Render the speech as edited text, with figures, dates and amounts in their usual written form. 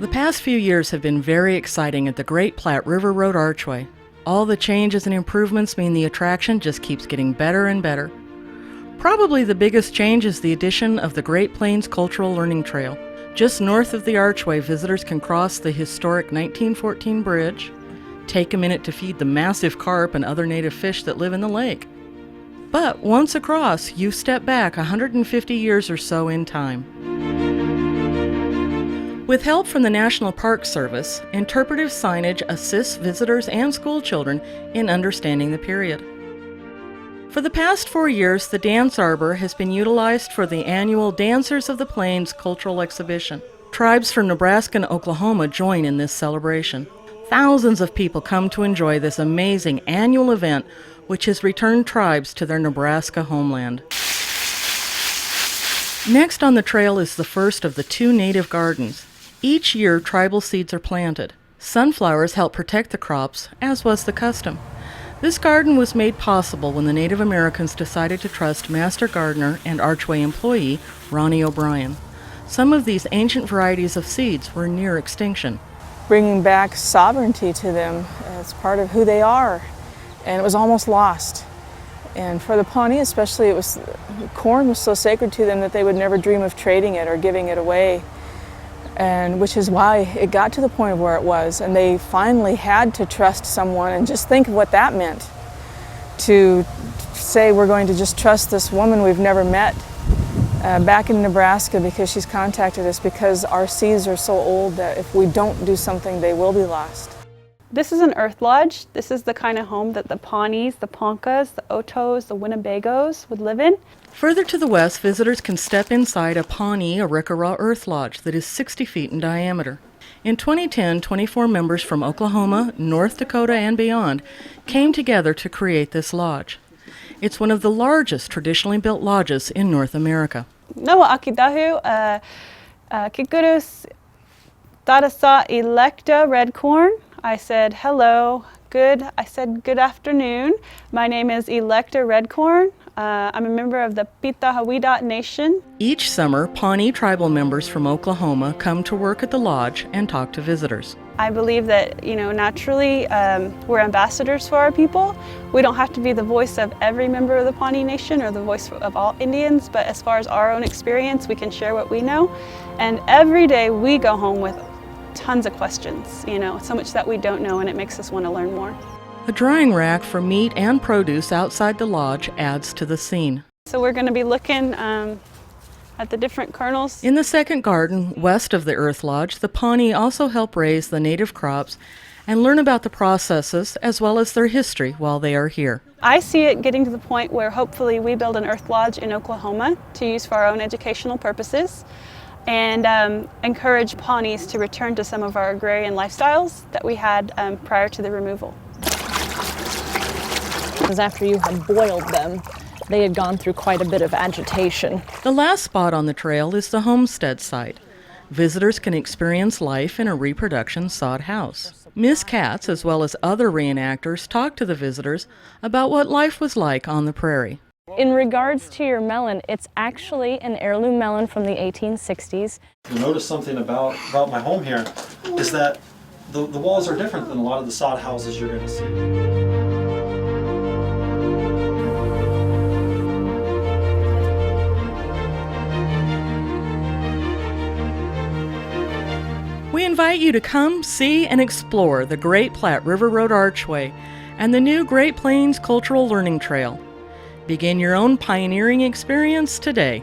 The past few years have been very exciting at the Great Platte River Road Archway. All the changes and improvements mean the attraction just keeps getting better and better. Probably the biggest change is the addition of the Great Plains Cultural Learning Trail. Just north of the archway, visitors can cross the historic 1914 bridge, take a minute to feed the massive carp and other native fish that live in the lake. But once across, you step back 150 years or so in time. With help from the National Park Service, interpretive signage assists visitors and schoolchildren in understanding the period. For the past 4 years, the Dance Arbor has been utilized for the annual Dancers of the Plains cultural exhibition. Tribes from Nebraska and Oklahoma join in this celebration. Thousands of people come to enjoy this amazing annual event, which has returned tribes to their Nebraska homeland. Next on the trail is the first of the 2 native gardens. Each year, tribal seeds are planted. Sunflowers help protect the crops, as was the custom. This garden was made possible when the Native Americans decided to trust master gardener and Archway employee Ronnie O'Brien. Some of these ancient varieties of seeds were near extinction. Bringing back sovereignty to them as part of who they are, and it was almost lost. And for the Pawnee especially, corn was so sacred to them that they would never dream of trading it or giving it away. And which is why it got to the point of where it was, and they finally had to trust someone. And just think of what that meant, to say we're going to just trust this woman we've never met back in Nebraska because she's contacted us, because our seeds are so old that if we don't do something, they will be lost. This is an earth lodge. This is the kind of home that the Pawnees, the Poncas, the Otos, the Winnebagos would live in. Further to the west, visitors can step inside a Pawnee Arikara earth lodge that is 60 feet in diameter. In 2010, 24 members from Oklahoma, North Dakota, and beyond came together to create this lodge. It's one of the largest traditionally built lodges in North America. Noa akidahu, kikurus tarasa electa red corn. I said, hello, I said, good afternoon. My name is Electa Redcorn. I'm a member of the Pitahawidat Nation. Each summer, Pawnee tribal members from Oklahoma come to work at the lodge and talk to visitors. I believe that, naturally we're ambassadors for our people. We don't have to be the voice of every member of the Pawnee Nation or the voice of all Indians, but as far as our own experience, we can share what we know. And every day we go home with tons of questions, so much that we don't know, and it makes us want to learn more. A drying rack for meat and produce outside the lodge adds to the scene. So we're going to be looking at the different kernels. In the second garden, west of the Earth Lodge, the Pawnee also help raise the native crops and learn about the processes as well as their history while they are here. I see it getting to the point where hopefully we build an Earth Lodge in Oklahoma to use for our own educational purposes, and encourage Pawnees to return to some of our agrarian lifestyles that we had prior to the removal. Because after you had boiled them, they had gone through quite a bit of agitation. The last spot on the trail is the homestead site. Visitors can experience life in a reproduction sod house. Miss Katz, as well as other reenactors, talk to the visitors about what life was like on the prairie. In regards to your melon, it's actually an heirloom melon from the 1860s. You'll notice something about my home here is that the walls are different than a lot of the sod houses you're going to see. We invite you to come, see, and explore the Great Platte River Road Archway and the new Great Plains Cultural Learning Trail. Begin your own pioneering experience today.